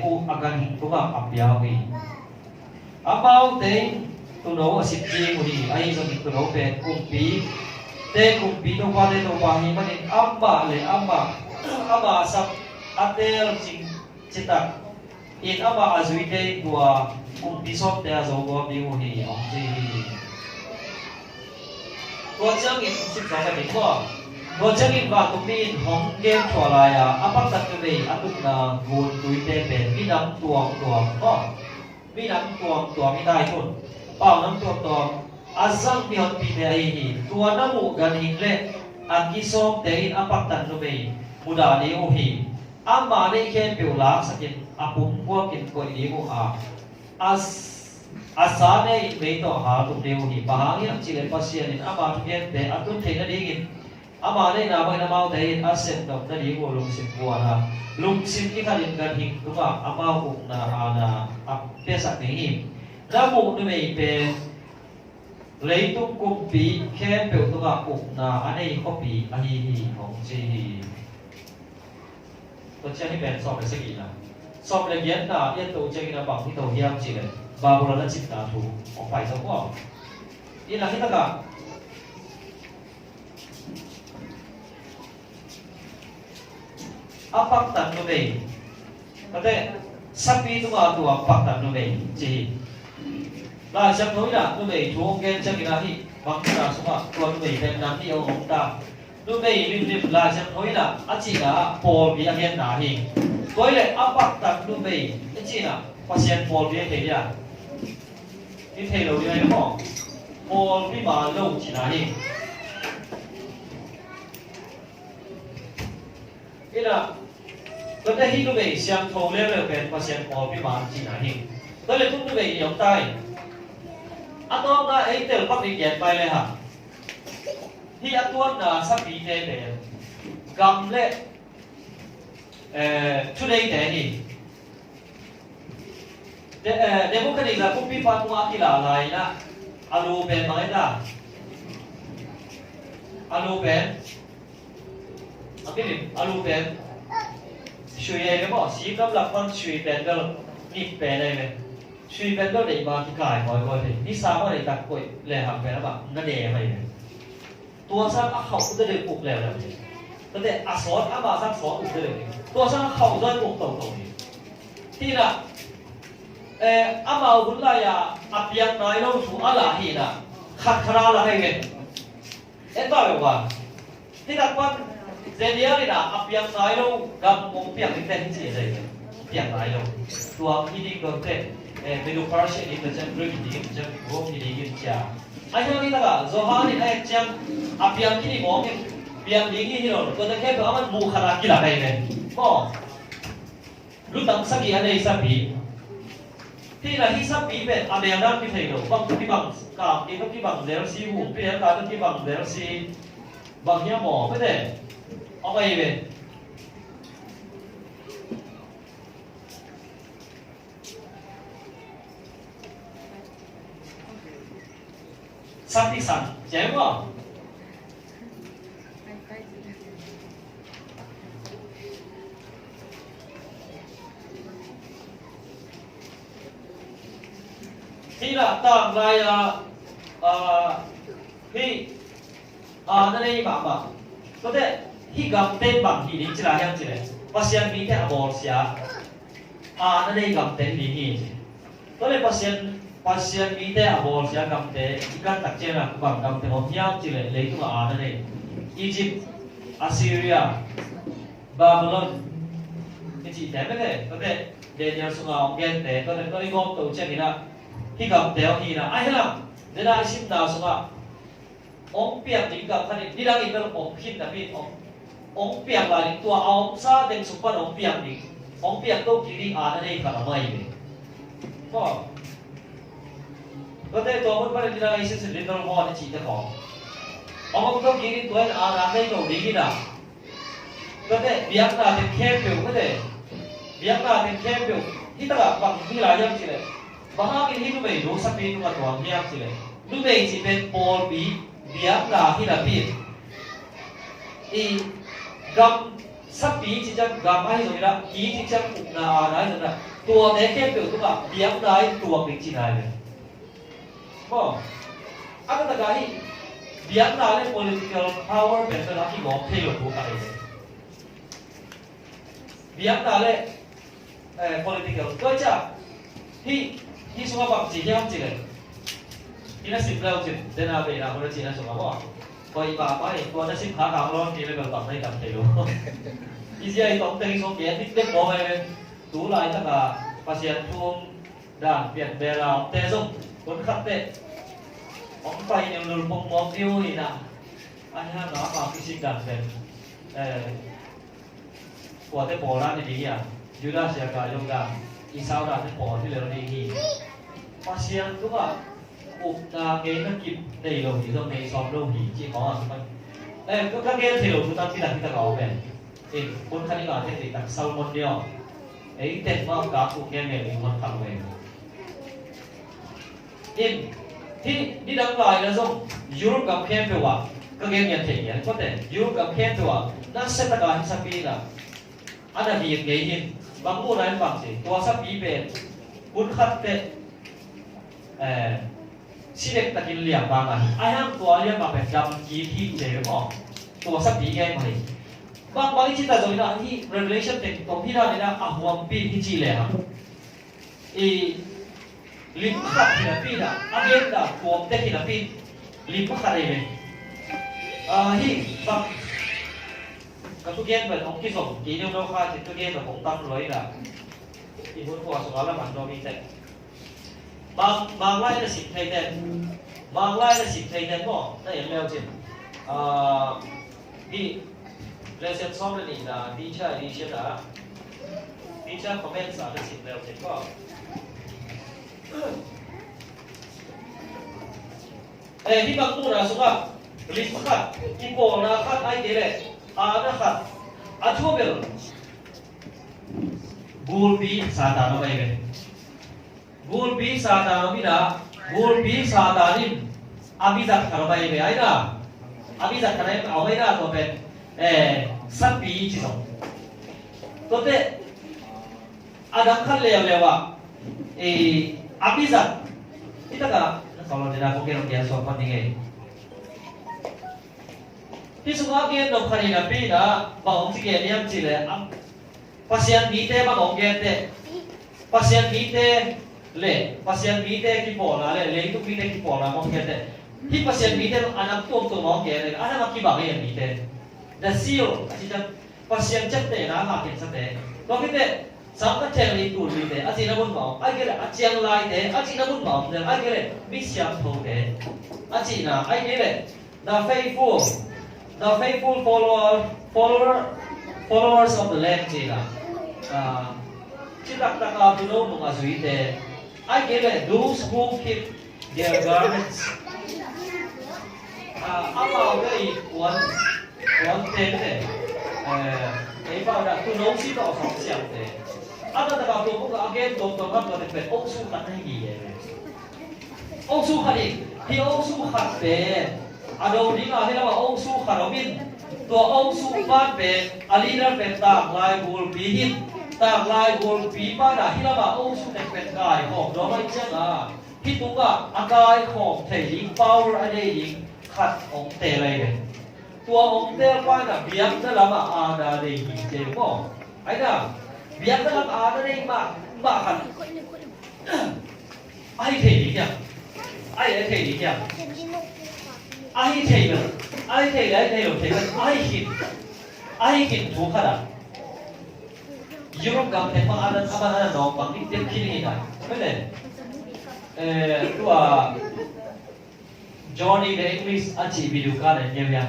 u agan hin kuma apya wi amau te tu no asit ji mu hi ai zo tu no pe kumpi te kumpi no pa le no pa hi manin amma sap atel ching chitak in ama azui te gua kumpi sop te azo gua bi mu hi ong ji gua chang in sit zo ka ni ko gua chang in wa kumpi hong gen thwa la ya apak tat tu bei atuk na gun tui te pe mi nam tuang ko mi nam tuang mi dai thun pao nam tuang azang mi hon pi te ai hi tua na mu gan hin le an ki som te in apak tat tu bei muda ni u hi amma ne khen piu la sakin apum ko kin ko ni mu a asa ne me to ha tu ne u hi bahang ya chi le pasien in amma khen te atun the na ding ama ne na ba na mau te in aset to na di ko lung sin ko na lung sin ki khalin gan hin tu ka ama ku na ana ap pe sak ni hi na mu ne me pe lấy tung cung phí khen biểu tu gặp cục là anh ấy có phí anh hi không gì tôi chơi bên so với gì nào so với kiến là yên tụ chơi là bằng cái đầu hiam chỉ là và một lần là chỉnh là thủ không phải giống không yên là hết tất cả áp bắt tận nó về có thể sắp đi tu vào tu áp bắt tận nó về gì là chắc nói là nó về chú ông gen chơi cái gì bằng cái là số mà còn về bên nam đi ông ta nó về liên là chắc nói là anh chị là bồ bị anh gen đá hình với lại áp bắt tận nó về anh chị là phát hiện bồ bị thế à cái thế đầu này đúng không bồ bị mà lâu chỉ là hình cái là có thể khi nó về xem thầu lên là cái phát hiện bồ bị mà chỉ là hình với lại cũng nó về giống tay anh tôi đã ấy từ bắt đi dẹp bay lên hả? Khi anh tôi là sắp bị thế để cầm lên, chút đây thế gì? Để một cái này là cũng bị phạt qua khi là lại là alo bên mà là alo bên, anh biết không? Alo bên, suy này cái bỏ xí cấp lập con suy bên đó nhịp bên này này. Suy bên đó để mà cái cài mọi thì đi sao mà để đặt quậy lẻ hàng về nó bảo nó đè mày này tua sang ác khẩu cũng được cục lẻ làm gì có thể xót bà sang xót cũng được tua sang khẩu rơi cục tổng thì là bảo cũng là biang nói đâu chú là gì là khát khara là hay vậy em bảo được không thì đặt quan dễ nhớ thì là biang nói đâu gặp một biang cái tên gì vậy biang nói đâu tua khi đi có thể menu parasha ni macam beri ni macam gom ni ni dia. Ayo kita ka Zohar ni ayat macam apiam kini gom apiam lagi ni loh. Kau tak kira aman mukharak kita kaya ni. Oh, lu tak sabi ada isabi. Tidak isabi ben ada yang dah kita itu. Bang tu bang kau itu bang zero si hu, pergi kau tu bang zero si bangnya mau, betul? Apa ini? Sakti san, chém không? Khi là tạm lại là khi nó đây bảo có thể khi gặp tên bằng thì đến chỉ là em chỉ này, pasien bị thế abor xia, nó đây gặp tên gì nhỉ? Có thể pasien bị thế abor xia gặp tên ikan tak cina bằng gặp tên hồng hiam chỉ này lấy tu nó đây, Egypt, Assyria, Babylon, cái gì thế có thể Daniel sung ông gen thế có thể có đi gom tổ chức gì đó khi gặp téo thì là ai làm để lại xin đào sung ông biếc thì gặp cái này đi ra cái ông khinh là biết ông biếc là những tua ông sa đến sung quan ông biếc đâu chỉ đi đây cả là mày có thể tôi muốn bắt đi ra cái sự liên quan đến chỉ cho họ ông đâu chỉ đi tuổi đây đâu đi cái nào có thể biếc là đến khen biểu có thể biếc là đến khen biểu khi ta gặp bằng khi là dân chỉ này và cái khi tụi mình sắp đi tụi mình toàn nghe chỉ này tụi mình chỉ bên Paul biếc là khi là biết thì gặp sắp bí chỉ chắc gặp ai rồi đó ý chỉ chắc cũng là đấy rồi đó tua thế kép biểu cũng là biếng đấy tua mình chỉ này này không anh ta cái biếng đấy political power bên đó khi ngọc thay đổi cái này biếng đấy political tôi chắc hi semua bang chỉ nhau chỉ này ini simple chỉ thế nào về nào chỉ là số nào coi bà ấy coi nó xếp khá cao luôn thì bây giờ bằng đây cầm thấy luôn ý gì tổng tiền số tiền tích tích bỏ về tú lại tất cả pasien thun đàn việt về là tê dung cuốn khắc tệ ông phải nhiều lần bông bông yêu gì nào anh ha nó vào cái sinh đàn về của cái bỏ ra thì gì à Judas sẽ cả dùng đàn ý sao đàn cái bỏ thì là đi pasien đúng không cái nó kịp đầy đầu thì trong này xóm đâu thì chỉ có ở xung quanh các cái thì chúng ta khi ta có về thì cuốn khăn đi vào thì đặt sau một điều ấy tên vào cả phụ nghe về mình muốn thẳng về in thì đi đăng lại là dùng Europe gặp khen về quả các em nhận thấy nhé có thể Europe gặp khen về quả nó sẽ tất cả những gì là anh là việc nghệ hình bằng mua này bằng gì tôi sắp bí về cuốn khăn tệ select takin liam ba nga ai ham tua liam ba pe dam ki thi je mo tua sap bi ngai mai bang bang chi ta zo na hi revelation te to hi ra ni na a huam pi hi chi le ha lim khat hi na pi da again da tuam te hi na pi lim khat re le hi bang ka tu gen ba ong ki som ki no no kha chi tu gen ba ong tam loi da i hun ko so la man do mi te mang lại là xịt thay tên mang lại là xịt thay tên mo đây em leo trên đi lesson xong rồi là đi chơi đã đi chơi comment sao là xịt leo trên có đi bằng tu là xuống à lịch khát cái cổ là khát ai thế này nó khát chua bèo gulpi sata nó bay về gulpi sata nó bida gulpi sata nin abizat karobai về ai na abizat karai áo ấy na to bên sắp bí chỉ xong tốt thế adam khăn leo leo à abizat kita cả kalau tidak mungkin dia sopan tinggi thì semua kia đồng khăn này bị đã bảo ông chỉ kia niệm chỉ là pasien bị thế bảo ông kia thế pasien bị thế le pasien bị thế khi bỏ là le tu bị thế khi bỏ là ông kia thế khi pasien bị thế anh tuom ông kia này anh mà khi bảo cái bị thế the seal chỉ là pasien chất thế là mà kiện chất thế có cái thế sáng cái chèn đi tụi đi thế anh chỉ là muốn bảo anh cái là anh chèn lại thế anh chỉ là muốn bảo thế anh cái là biết xem thấu thế anh chỉ là anh cái là the faithful followers of the Lamb chỉ là chỉ là tất cả tu nô mga suy thế ai kể là those who keep their garments bảo cái quần tên thế ấy bảo là tu nô chỉ có sống xiang thế tất cả tu cũng là again tu hấp là phải ông su khát hay gì vậy ông su khát đi thì ông su khát về đâu đi ngài là ông su khát binตัวองค์สุภาพเป็นอลีนันเป็นตากลายกูลปีหินตากลายกูลปีบ้านที่เราว่าองค์สุเป็นกายของเราไม่ใช่ละที่ตัวก็อากายของเทยิงเป้าอะไรยิงขัดองค์เตะอะไรเลยตัวองค์เตะว่าน่ะเบียงจะละมาอาดาเดยิงเจ้าก็ไอ้น่ะเบียงจะละมาอาดาเดยิงมาขัดไอ้เทยิงเนี่ยไอ้เทยิงเนี่ยai thầy mà ai thầy lại thầy rồi thầy ai hình thuộc hả Europe gặp thầy mà anh nó bằng cái tiếng kia này cái này tua Johnny the English anh chị video cả này nhiều nha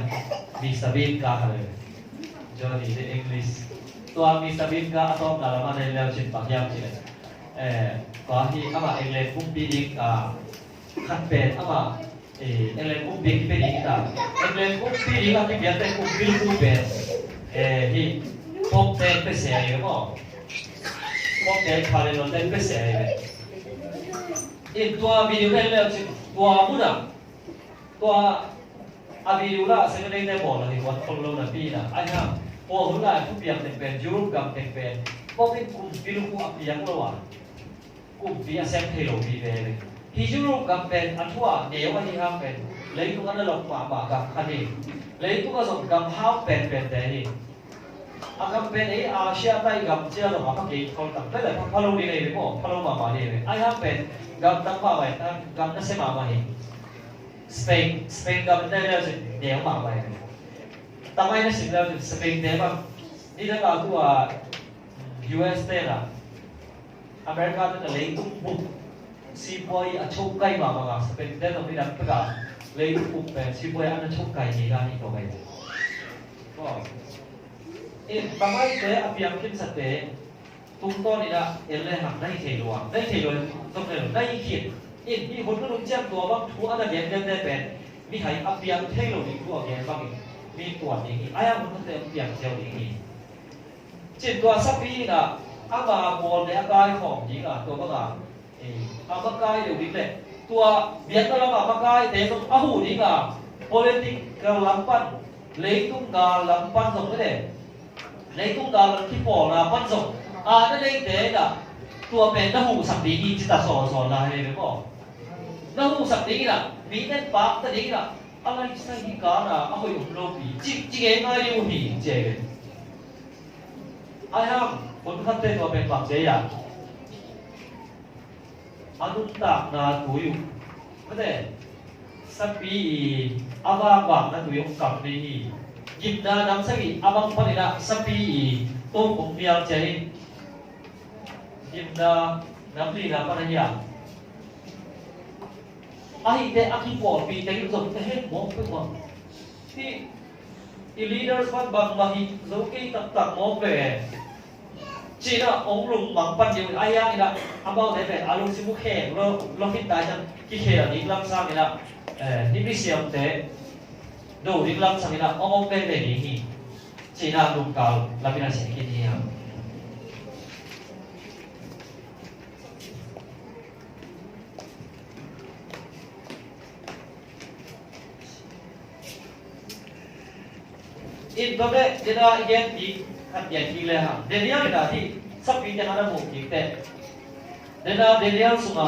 Mr. Bean cả rồi Johnny the English tua Mr. Bean cả atau dalam mana leo trên bảng nhau chị này có khi ama England cũng bị đi cả khăn bền ama England cũng biết cái gì cả England cũng biết gì là cái việc này cũng biết cũng biết thì phong tên cái gì vậy mà phong tên khai lên tên cái gì vậy in tua video này là tua muốn à tua video là sẽ cái này bỏ là thì quan không lâu là bi là anh ha Ủa hôm nay thu biếng tiền bền Europe cầm tiền bền có bên cùng phía lúc cũng biếng đâu à cùng phía xem thay đổi đi về thì Europe cầm bền ăn thua nếu anh đi ham bền lấy cũng ăn lộc mà bà cầm ăn đi lấy cũng có dùng cầm hao bền bền để đi à cầm bền ấy Asia tay cầm chia rồi mà các kỳ còn cầm tới là phát lâu đi này với bộ phát lâu mà đi về ai ham bền cầm tăng vào vậy cầm nó sẽ mà đi Spain cầm đây là nếu mà vậy tamay na sila sa Spain ba di na ka tua US na America na leitung book si boy a chokai ma mga Spain na pinag pagka leitung book pe si boy ana chokai ni gani ko bay ko tamay te apiang kin sa te tung to ni na ele hak dai thelo tong ne dai khit ni hon no jam to bang thu ana gen gen de pen mi hai apiang thelo ni ko gen bangมีตัวนี้ไอ้ยังมันเต็มเปี่ยมเจียวนี้จิตตัวสักปีน่ะอามาบอลในอากาศของจริงอ่ะตัวก็อ่ะอากาศเดี๋ยวนี้เลยตัวเบียดก็แล้วอากาศแต่ต้องอาหูนี่อ่ะ politic กำลังปั้นเลยตุ้งกาลังปั้นส่งไม่ได้เลยตุ้งกาลังที่ปอนะปั้นส่งนั่นเองเด็กอ่ะตัวเป็นน้าหูสักดีจิตตาสอนอะไรเลยก็น้าหูสักดีน่ะมีเน้นปากแต่ดีน่ะอะไรสักอย่างน่ะเอาไปอบรมปีจิเองไม่รู้ปีเจ๊ไอ้ห้ามคนขั้นเต้นว่าเป็นปักเจียอนุตานาตุยก็ได้สักปีอาบางบังนั่นตุยกับนี่ยิบนาน้ำสักปีอาบางพันนี่นะสักปีตัวผมเมียเจ๊ยิบนาน้ำลีน้ำอะไรอย่างai để aki bỏ vì thế rồi thế hết món cái món thì leaders phát bằng mà thì dấu cái tập món về chỉ là ông lùng bằng ban nhiều ai ai là anh bảo thế về anh lùng xin mua khe lo fit tài chân cái khe là đi làm sao vậy là đi biết xem thế đồ đi làm sao vậy là ông về về đi chỉ là lùng cao là vì là sẽ cái gì à in đó đấy, thế là yên thì khăn yên thì là hả? Daniel là thì sắp bị cho nó là một cái tệ. Nên là Daniel sung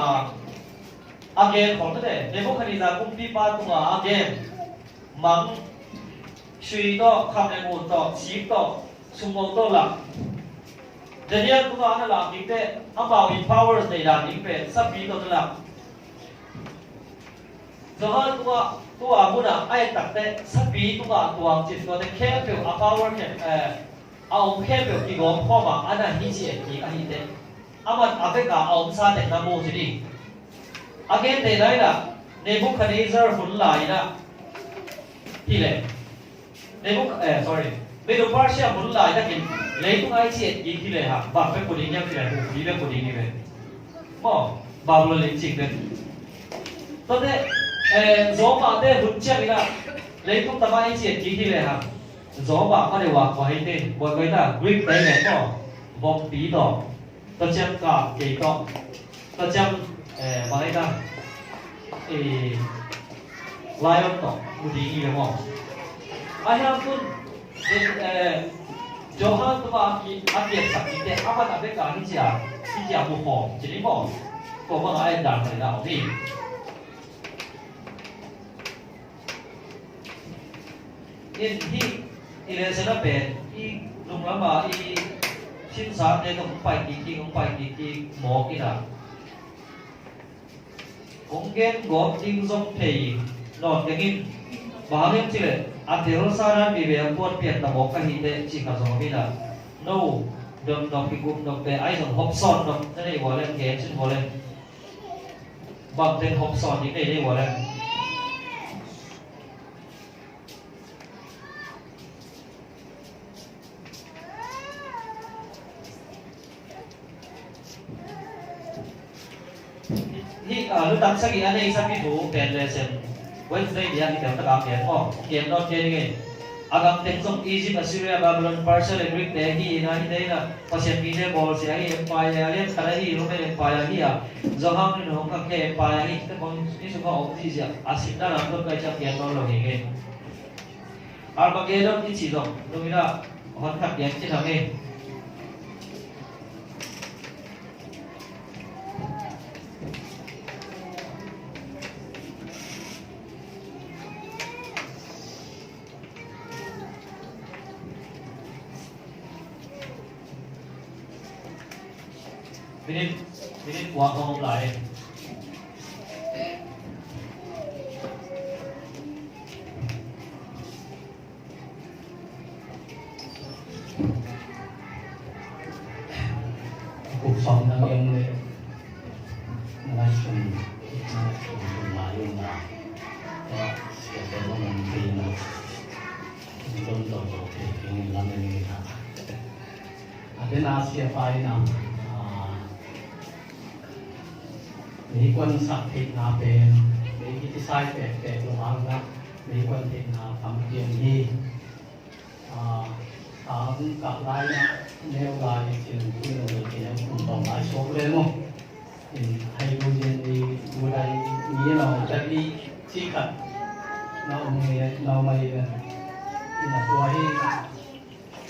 again còn thế, nếu không thì là cũng đi ba tung again mắng suy đó không nên một đó xí đó sung một đó là Daniel cũng là làm cái tệ, ông bảo empower để làm cái tệ sắp bị đó là rồi tua muốn là ai đặt đấy sắp bí tua chỉ có thể khéo biểu power ông khéo biểu thì gồm kho mà anh là hi gì thì anh đấy mà cái cả ông sa để nam mô gì đi again đây đấy là Nebuchadnezzar vốn lại là thì lệ sorry Medo-Persia vốn lại là cái lấy cũng ai chuyện gì thì lệ hả bà phải cố định nhau thì lệ hùng phải cố định như vậy mà bà luôn lấy chỉnh đấy tốt đấy gió mà thế hụt chết là lấy cũng tao ai chuyện gì thì lệ hả gió mà có thể hòa qua hết tên bởi vì là Greek đấy này có vòng tí đỏ tao xem cả cái đó tao xem mà đây là lion đó một tí gì đúng không ai ham tuân Johan tu aki aki sakit deh apa nak beka ni cia buho jadi mo ko ma ai dan ni dah ni in hi ile sana pe I lung lama I sin sa ne không phải ki mo ki da ong gen go ding zong thei non ngin bahagin chile Athero sana bibe pon pian ta mo ka hi de chi ka zong mi da no dom dom ki gum dom pe ai dom hop son dom nei wo len ge chin wo len bam ten hop son ni nei wo len hi lu tam sa gi ane sa pi du pen lesson Wednesday dia kita tak ambil oh game not game ni agam tengsom Egypt Assyria Babylon Persia dan Greek deh na ini na pasien bine bol si ai empire alien kali Roman empire hi ya zoham ni hong kang ke empire hi kita pun ni semua opsi ya asin dah nak kerja game not lo ni Armageddon ni ciri dong, tu kita hot khắp yếm trên thằng em Minit quá không lại cuộc sống đang em này nói chung là luôn là sẽ có một cái nó luôn đầu thì cái làm nên người ta đến Asia phải nào Mỹ quân sắp thịt na bên Mỹ cái sai bẹt đồ ăn đó Mỹ quân thịt na thầm tiền gì tháng cả lại nha nếu lại chuyện khi người kia cũng tổng lại số lên không thì hay bây giờ thì vừa đây nghĩ là chắc đi chỉ cần nó mày thì là tôi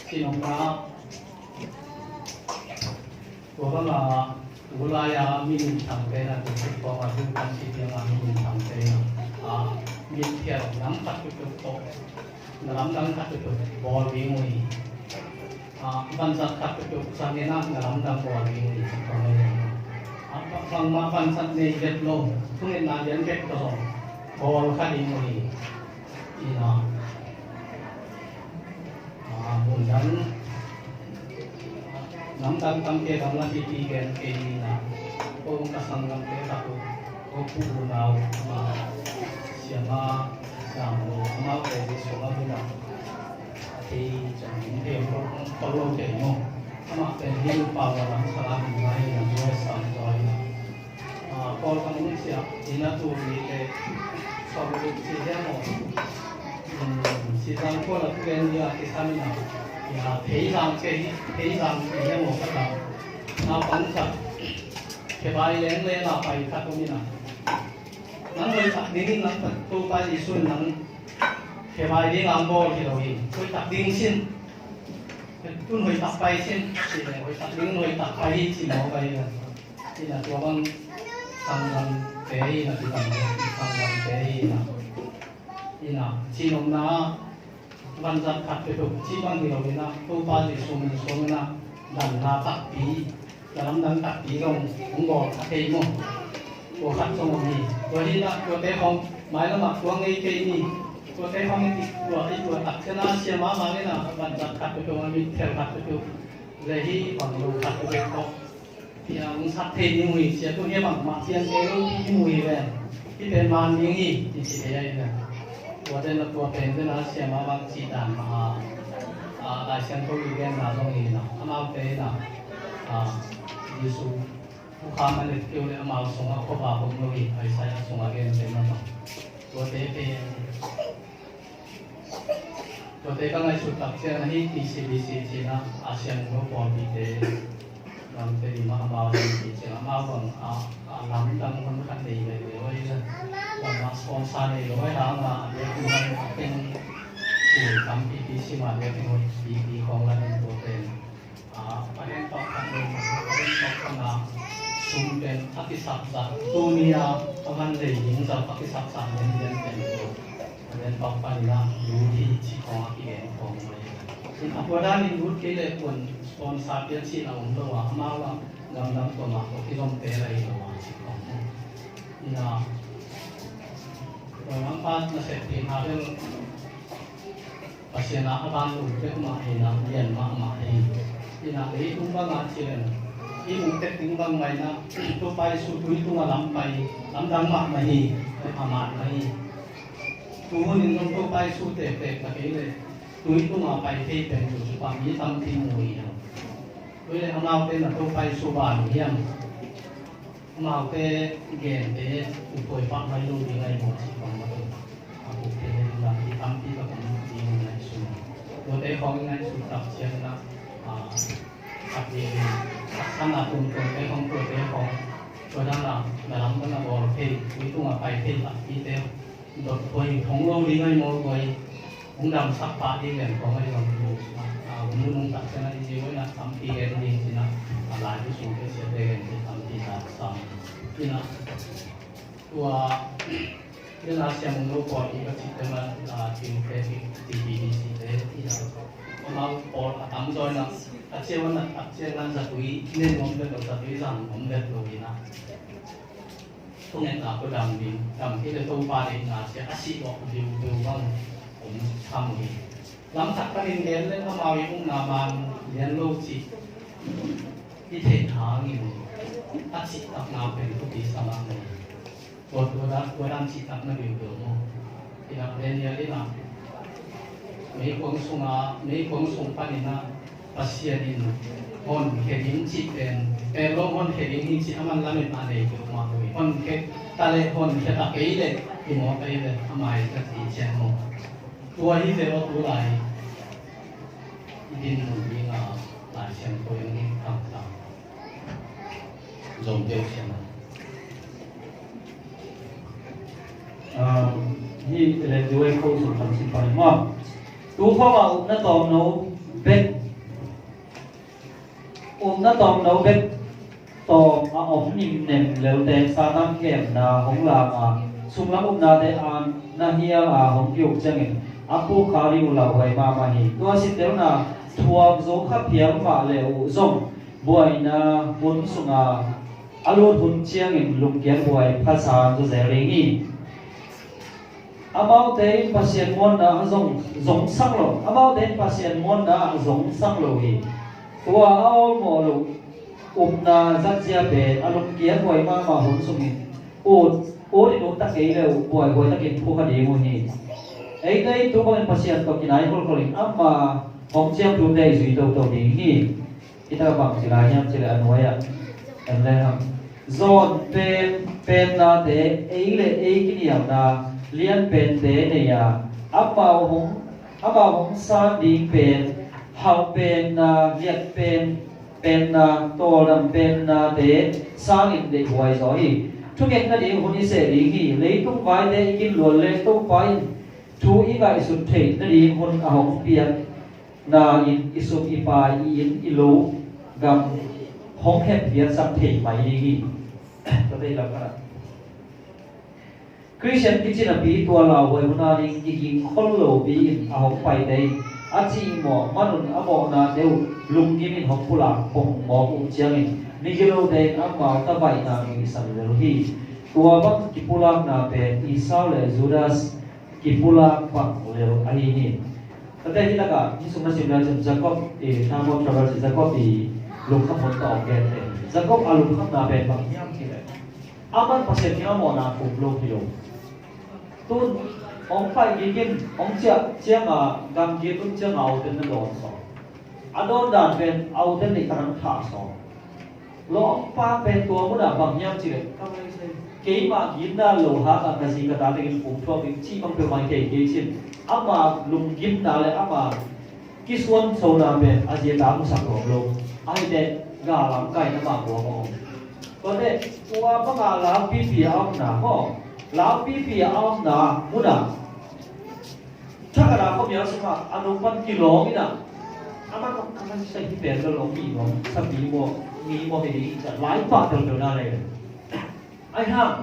thì nó có là vừa lại mình thằng cái là cũng có mà chúng ta chỉ tiếng mình thằng cái mình theo nắm bắt được tốt nắm bắt được bò đi ngồi văn sát khắc được sang cái nắp nắm bắt bò đi ngồi còn đây bằng mà văn sát này get low không nên là đến get đó bò khá đi ngồi thì nó buồn lắm nắm tăng kia tăng là đi cái là cô không có sang nắm cái là cô phụ nào mà xem mà làm đồ mà về đi xuống là nào thì chẳng hiểu có lâu để không mà cái hiểu bao là làm sao làm ngay là rồi xong rồi cô tăng cũng sẽ thì nó tụ cái sau cái gì thế mà chỉ rằng cô là cái như cái sao nào là thấy rằng cái một cái nào nó bắn chặt cái bài lên là bài khác không như nào nắng hơi chặt đi nắng thật tôi bài gì xuân nắng cái bài đi làm bò thì rồi tôi chặt đi xin tôi hơi chặt bài xin thì là hơi chặt đi hơi chặt bài chỉ một bài thì là tôi bằng sang cái là chỉ bằng sang cái là chỉ nông na văn giác khát cái tục chỉ bằng cái đầu na tôi ba gì xuống na đàn na tắc tí làm đàn tắc tí không cũng bỏ cái mông bỏ khát xong rồi rồi đi na rồi cái không máy nó mặc quăng cái gì rồi cái không rồi tắc cái na xem má cái na văn giác khát cái tục mình theo khát cái tục rồi đi bằng đồ khát cái tục thì ông sát thêm những người sẽ tôi nghe bằng mặt tiền cái những người về cái tiền màn những gì thì chỉ thế này nè của đây là của tiền đây là xem mà bằng chỉ đàn mà đại xem tôi đi game là trong gì nào mà cái là Giêsuผู้ค้ามันเลยเกี่ยวเลยมาส่งเข้าป่าผมเลยไอ้สายส่งอะไรกันเป็นนั่นตัวเตะก็ไงสุดตักเสียนะที่ TCBC จีนะอาเซียนก็พอมีเตะลำเตะมาบ้างที่จีนะมาบ้างลำดังคนขันดีเลยเลยนะวันมาสปอนเซอร์เลยเลยทางเดี๋ยวมันเป็นผู้ทำ PPC มาเดี๋ยวเป็นคนดีของเราเป็นตัวเป็นประเด็นต่อกันเลยประเด็นต่อกันนะซุ่มเป็นพัฒนาศาสตร์ตัวนี้ประมาณเลยยิงจากพัฒนาศาสตร์เรียนเป็นตัวประเด็นต่อไปนะอยู่ที่ชีของที่เรียนของเราที่อัปวดานิรุตเกเลยคนสปอนเซอร์เป็นชีเราตัวมาว่างานนั้นตัวมาที่เราเป็นอะไรตัวชีของนี่นะเราต้องพัฒนาเสร็จที่มาเรื่องภาษาหน้าบ้านลูกเด็กมาเองนะเรียนมาเองที่นั่นเลยทุ่งบางงานเชื่อที่มุกเต็กทุ่งบางไงนะตัวไปสุดที่ตัวลำไปลำดังมากไม่ไปพม่าไม่ตัวนี้ต้องไปสุดเต็กตะกี้เลยตัวตัวมาไปที่เป็นจุดสุดความยิ่งตั้งที่มวยนะด้วยเลยเอาเป็นตัวไปสุบานเยี่ยมเอาเป็นเกณฑ์เป็นอุปกรณ์ไม่รู้ยังไงหมดสิของมันเอาเป็นหลักที่ตั้งที่แบบนี้ยังไงสุดตัวเตะของยังไงสุดตับเชียงนะขับเองขนาดตัวเตะของตัวเตะของตัวด้านหลังdalam mana bol pay itu ngapai pay lah kita dot koi thong lo li ngai mo koi ông đam sắc phá đi liền có mấy lần nhiều muốn nông tác cái này gì với là thăm thì em đi thì là lại cái số cái sẽ để thì thăm thì là xong thì là tua cái là xem nó có ý cái gì mà tìm cái gì thế thì là nó có tắm rồi là chế là giật quý nên ông biết được giật quý rằng ông biết rồi là không nên là cái đầm cái tôi ba đến là sẽ xịt vào điều vâng cũng tham gì lắm thật cái liên đến lên nó màu cũng là bàn liên lâu chỉ đi thể thao nhiều xịt tập nào về cũng đi sao làm này tôi đang chỉ tập nó điều được không thì là lên như thế nào mấy con sung pa đi na pasya din hon heading chỉ pero hon heading chỉ aman lamin ane ko ma ko hon ke tale hon ke ta ke ile ki mo ke ile amai ka ti chen mo tua hi le ro tu lai din nu bi nga lai chen ko yung ni kam ta zong de chen hi le duai ko su tam si pa mo tu kho ma na tom no bet na tom no bet to a om nim nem leu te sa tam kem na hong la ma sum lam na te an na hia a hong yuk chang apu khari u la wai ma hi to si te na thuam zo kha phiam ma le u zong buai na bun sunga alo bun chiang in lum kian buai pha sa zo ze ringi about the pasien mon na zong sang lo about the pasien mon na zong sang lo hi tua ao mo lo na zat sia be alum kia boy ma hun sumi o di do ta ke le boy ta ke phu ka de mo hi ei dai tu ba pasien to kinai kol kol amma hong chiang tu dei zui do to ding hi kita bang sila nyam sila anoya em le ham zon pen na de ei le ei ki niam na liên bên tế này áp bảo hong sa đi bên hậu bên liệt bên to làm bên tế sang in để hoài rồi chúng em đã đi hôn đi sẽ đi nghỉ lấy tung vai để kinh luận lấy tung vai chú ý vậy sụt thể đã đi hôn hong biển na in isum ipa in ilu gam hong hẹp biển sắp thể mày đi nghỉ có đây là cái Christian kitchen a bi tua la wai huna ding ki khol lo bi a hok pai dei a chi mo manun a mo na deu lung gi min hok pula pong mo ku chiang in ni gelo dei a ma ta bai na mi san le hi tua bang ki pula na pe i sao le Judas ki pula pa le a hi ni ta dei ni ka ni sum na sim na Jacob e na mo travel Jacob i lung kham mo ta ke Jacob a lung kham na pe bang yam ki le aman pasien ni mo na ku lo ki lo tu ông phải ghi kinh ông chiang gam ghi cũng chiang ao tên nó đồn so đồn đàn bên ao tên này tăng thả so lo ông pha bên tua muốn là bằng nhau chỉ để các anh xem cái mà ghi na lô ha cái gì cái ta tên phụ thuộc cái chi bằng cái máy cái trên mà lùng ghi na lại mà cái xuân sâu na bên gì ta cũng sắp rồi ai để gà làm cái nó mà của ông có thể tua bằng gà làm pi ông na ho lão pi ông na muốn à chắc là không nhớ xem mà anh ông văn kilo cái nào anh xây cái tiền cho ông gì mà sắp nghĩ mua cái gì lái phạt được nào này ai ha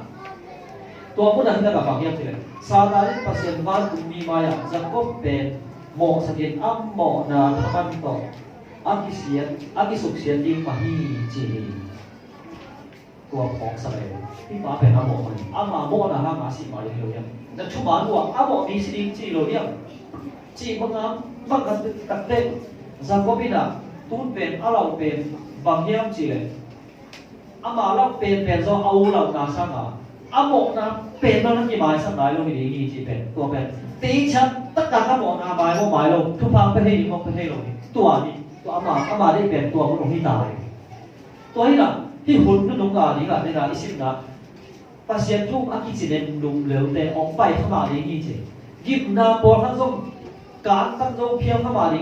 tua muốn là kita gặp bằng nhau thì này sau đó đến pasien van cũng mi maya Jacob ben mo sakin am mo na thaman to akisuksian di mahi chi tua phóng sa nàyที่มาเป็นอาโมมันอามาโมนะฮะมาสิมาเลยเนี่ยแต่ทุกบ้านว่าอาโมมีสิ่งที่เราเนี่ยจีบงามบางกันเต้จากก็บินะตูนเป็นอาเราเป็นบางอย่างจีเลยอามาเราเป็นเราเอาเราหน้าสังอาโมนะเป็นเรานั่งกี่หมายสังไหนเราไม่ได้กี่จีเป็นตัวเป็นตีฉันตั้งแต่อาโมนะหมายว่าหมายเราทุกพังไปให้ดีมองไปให้เราตัวนี้ตัวอามาได้เป็นตัวมันลงที่ตายตัวนี้นะที่หุ่นก็ลงกาดีกันในนาอิสินะปัสยันทุกอากิจิเนนลุมเหลวแต่ออกไปเข้ามาดีกี่เจยิบนาปอทั้งทรงการทั้งทรงเพียงเข้ามาดี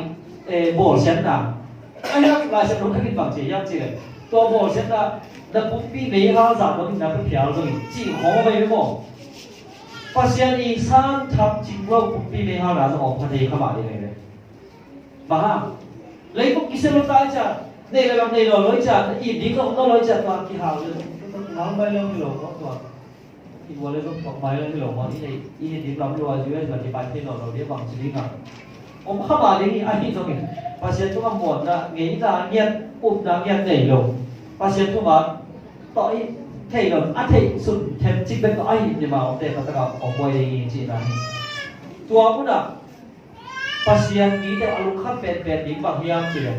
โบเชนนะไอ้นักลายเส้นรถทั้งกินฝั่งเจียงเจตัวโบเชนนะนักปุ๊บปีนี้ห้าสามวันนับเป็นเพียวตรงจีหัวไปไม่หมด pasien i san tham chinglo pi me ha na zo phani khama ni le ba lấy một cái xe lô tay chả này là làm này rồi lối chả ít đi không nó lối chả toàn kỳ hào rồi nó bay lên cái lỗ nó toàn thì vừa lên nó bay lên cái lỗ mà đi này đi đi làm rồi dưới rồi thì bay trên nó rồi đi bằng chỉ đi ngắm ông không bảo đi ai đi rồi kìa pasien chúng ta muốn là nghĩ là nhiệt ụt là nhiệt nhảy lỗ pasien chúng ta tội thầy rồi ăn thầy sụn thêm chính bên tội nhưng mà ông để nó ta ông quay đi chỉ là tua cũng được pasien nghĩ theo aluk khắp bên đi bằng hiam chỉ là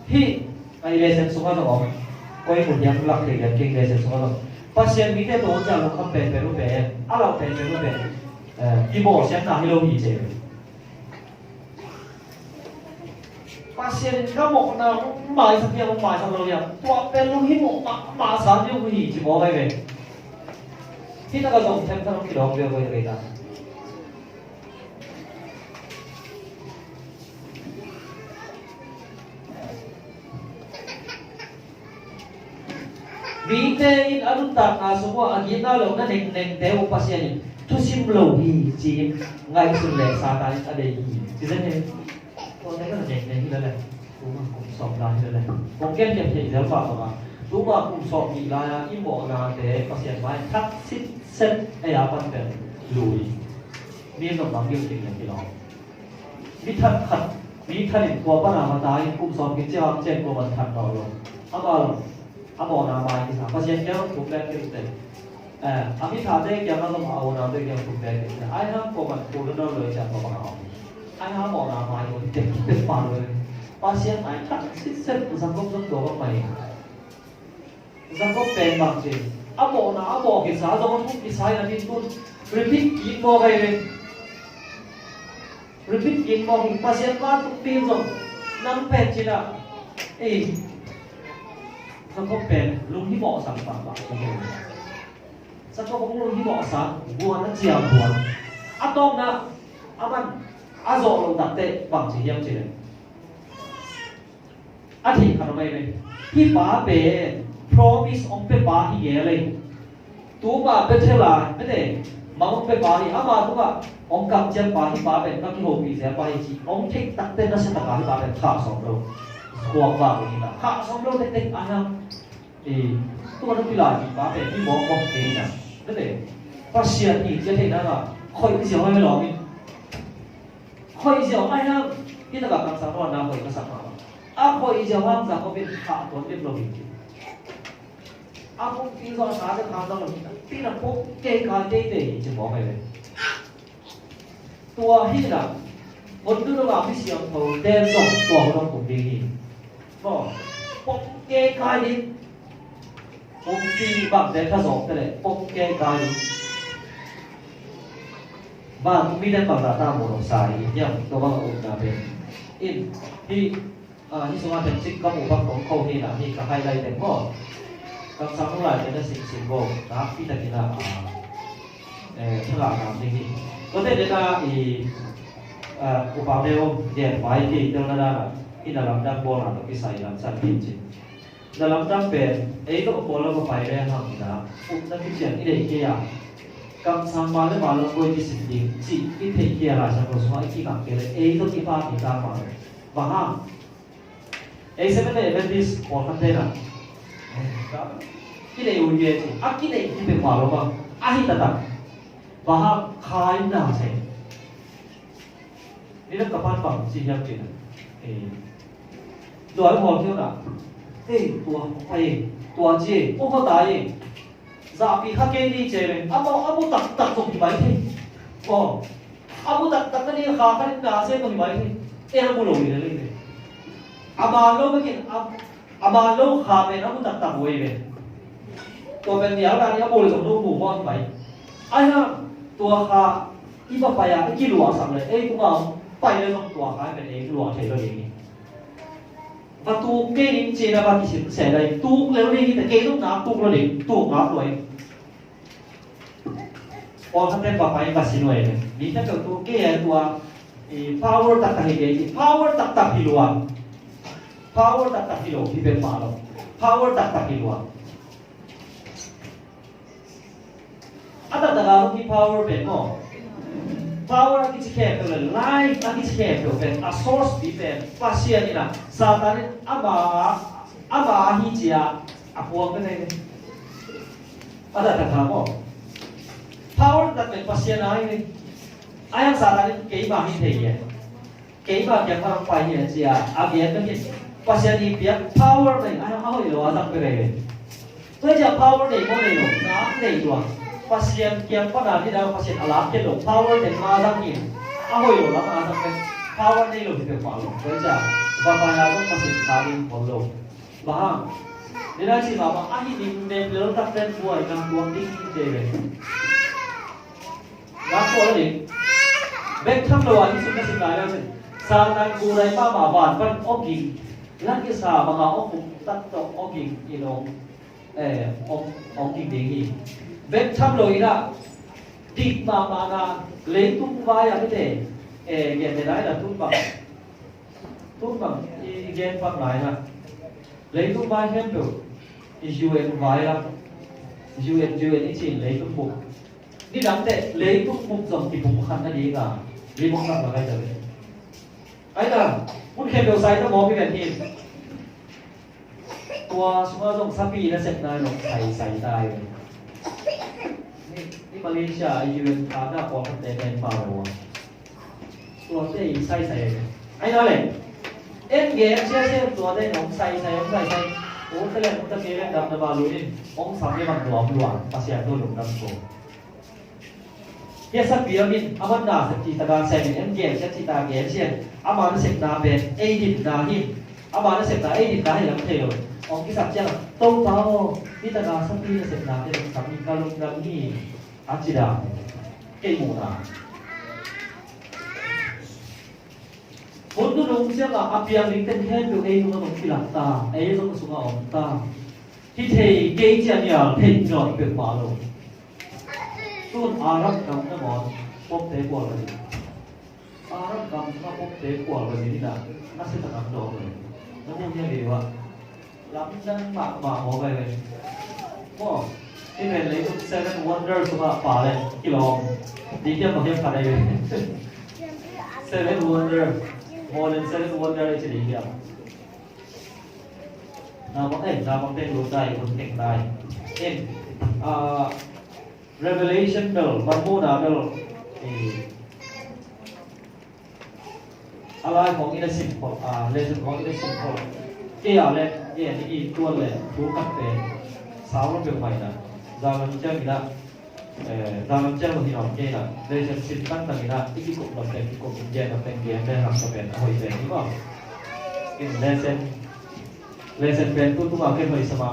hi ai lesen sunga rồi coi một hiam lắc thì là kinh lesen sunga rồi pasien nghĩ theo tổ chức aluk khắp bên lúc bên aluk bên lúc bên đi bộ xem nào hello gì chứ pasien các bộ nào mãi sao kia mãi sao rồi nhỉ tua bên lúc hi bộ mà sáng như gì chỉ bỏ về về khi ta có dùng thêm thằng kia đó về về ta vì thế in anu tak semua agenda lo na neng neng teo pasien tu sim lo hi chi ngai sun le sa ta ada hi chi thế này con thấy là neng neng đây này đúng mà cũng sọp lại đây này con kết nhập thì giáo pháp mà đúng mà cũng sọp bị là im bộ là để pasien mai thắt xích set ai à phân biệt lùi miên đồng bằng yêu tình là cái đó vì thật của bạn nào mà ta cũng sọp cái chiếc trên của mình thật đó rồi abo na mai ki sa pasien kya ku plan ke te ami tha te kya na ma abo na te kya ku plan ke te ai ha ko ma ku no lo cha ko ma ai ha mo na mai ko te te pa lo pasien ai tha sit set sang ko sang do ma mai sang ko pe ma che abo ki sa do ko ki sai na tin tu repeat ki mo ga le repeat ki mo ki pasien ma tu pin zo nam pe chi na sao có bền luôn hi bỏ sản phẩm bạn của mình sao có luôn hi bỏ sản buồn nó chiều buồn tôm na ăn rộ luôn đặt tệ bằng chỉ em chỉ này thì khả năng này hi bá bề promise ông bề bá hi ghé lên tú mà bề thế là cái này mà ông bề bá hi mà tú mà ông cầm chân bá hi bá bề các cái hồ bị sẽ bá hi chỉ ông thích đặt tên nó sẽ đặt cả hi bá bề thả sống đâu khoang vào cái gì hạ xong lâu tên anh không thì tôi nói lại thì bá về đi bỏ một cái này cái để pasien thì sẽ thấy là khỏi cái gì hơi lo đi khỏi cái gì ai ha cái là cảm giác nó nào khỏi cái sản phẩm khỏi cái gì hoang giả có biết hạ tuấn biết rồi không tin do sáng cái khám rồi tin là có cái để chỉ bỏ về tua hi là một đứa nó vào cái gì thầu đen rồi tua nó cũng đi bỏ cái đi ông đi bằng để ta dọn cái này ông cái và cũng biết đến bằng là ta một đồng xài nhầm tôi bằng ổn là về in thì như số thành tích có một bằng công khâu thì là thì cả hai đây đến bỏ các sáng lại đến là xịn vô đó khi ta là thế là làm gì có thể đến là thì của bảo đều để bài thì đâu là khi là làm đang bỏ là cái sai làm sai gì dalam dampen itu bola papai re hang na upna kichen ide kia kam sama le malo koi di sindi chi ki the kia la sa ko so ki ka ke le itu ki pa ki ta ma wa ha se me le this ko ka te na ki le u ye chi a ki le ki pe ma lo ba a hi ta ta wa ha khai na se ni la ka pa pa chi ya ki na đói mò theo nào tua chi ô có tài giả bị khắc cái đi chơi amo tak dùng thì mấy thế amo tak cái đi khá cái nào xem dùng mấy thế em không lỗi đấy lên mà lâu mấy cái mà lâu khá về amo tak vui về tua bên nhà là amo lỗi dùng đâu bù ngon mấy ai ha tua khá ít bao phải à cái lúa sắm này cũng bảo phải lên dùng tua khá bên ấy lúa thấy rồi gì và tu cái những chuyện là bạn chỉ sẽ đây tu nếu đi thì cái lúc nào tu là để tu ngáp rồi còn thằng em bảo phải xin lỗi này vì thế tu cái tua power tak tak cái power tak hi luôn power tak hi luôn thì bên mà luôn power tak hi luôn ada tak kalau di power bên mà power ang kisikep pero life ang kisikep pero a source di pen pasien ina satan ama hijia apuang kan ada kata mo power that pen pasien ai ayang satan kei ba hin thei ye kei ba kya parang pai ye sia abian kan pasien di pia power pen ayang ahoi lo atak pere tôi giờ power này có này rồi nó này rồi pasien kiam pa na ni daw pasien alap ke lo power de ma dang ni ahoy lo la ma dang ke power nei lo ke pa lo ko ja ba pa ya ko pasien ka ni ko lo ba ni na si ba a hi ni ne lo ta pen bo ai kan tuang ding ni de le ba ko lo ni bek tham lo ani su ka si la la sa tan ku rai pa ma ban pan o ki la ki sa ba ga o ku tat to o ki you know o ki de hi Bek tham loi ra đi mà na lấy tung vai à cái gì gen để nói là tung bằng gen bằng lại là lấy tung vai hết được UN vai là UN ý chỉ lấy tung bụng đi đóng tệ lấy tung bụng dòng thì bụng khăn cái gì cả đi bụng khăn là cái gì ấy là muốn khen đầu sai nó mò cái này thìตัวสมมติต้องซับปีแล้วเสร็จนายลงใส่ได้นี่มาเลเซียยืนทาหน้าปอกันแต่ในป่าหัวตัวได้ใส่ไอ้นั่นแหละเอ็นเกมเชื่อตัวได้หนองใส่โอ้แต่แล้วมันจะมีเรื่องดำในบาลูนี่องศาที่มันหลวมหลวงภาษาตัวหลงดำโตเยสักปีมินอามันด่าสักทีตาการใส่เอ็นเกมเชื่อทีตาเกมเชื่ออามันเสกนาเป็นเอดิบนาหินอามันเสกนาเอดิบนาหินแล้วมันเทลองที่สักเจ้าโตเต้านี่ตาการสักปีเสกนาเป็นสามีการลงดำนี่อาจิดาเกยมูนาคนตัวน้องเจ้าก็อาเปียงลิงเต้นแค่ดูเองมันต้องพิลักตาเอ้ต้องสุงอมตาที่เทเกยเจียเนี่ยเทหน่อยเป็นมาลงส่วนอารักกำนักมอนพบเตะกว่าเลยอารักกำนักพบเตะกว่าเลยนี่นะน่าเสียดายดอกเลยแล้วพวกนี้ดีวะรับนั่งหมากหัวไปเลยก็ที่เป็นเลยทุก Seven Wonders สุภาพป่าเลยกิโลดีเทียบกับเทียบกันได้เลย Seven Wonders more than Seven Wonders จะดีเทียบนาบังเต้นรู้ใจคนเก่งได้เอ็นRevelation bell บัมโมนา bell อะไรของ innocent ของlesson ของ innocent ของเกี่ยวเลยนี่ตัวเลยรู้กับเป็นสาวเราเป็นใหม่นะzaman jam ina zaman jam ni on ke na lesson sin kan ta ina ikikop na pen ikop je na pen ge na ham sa pen hoi pen ni ko in lesson pen tu ma ke hoi sama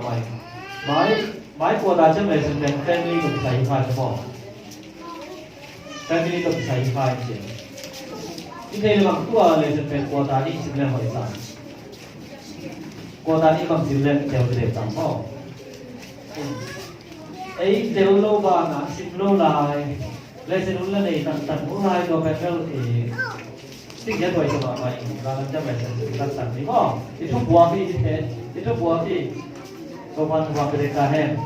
mai ko da jam lesson pen family to sai pha mo family to sai pha je ni ne lam tu lesson pen ko da ni sin le hoi sa ko da ni bang sin le de de ta mo ấy đều lâu bà ngã xin lâu lại lấy xin uống lên này tận uống hai đồ bẹt đâu thì xin nhớ tuổi cho bà mày và làm cho mày tận tận đi không thì thuốc bùa thì thế thì thuốc bùa thì công an hoàng cái ca hen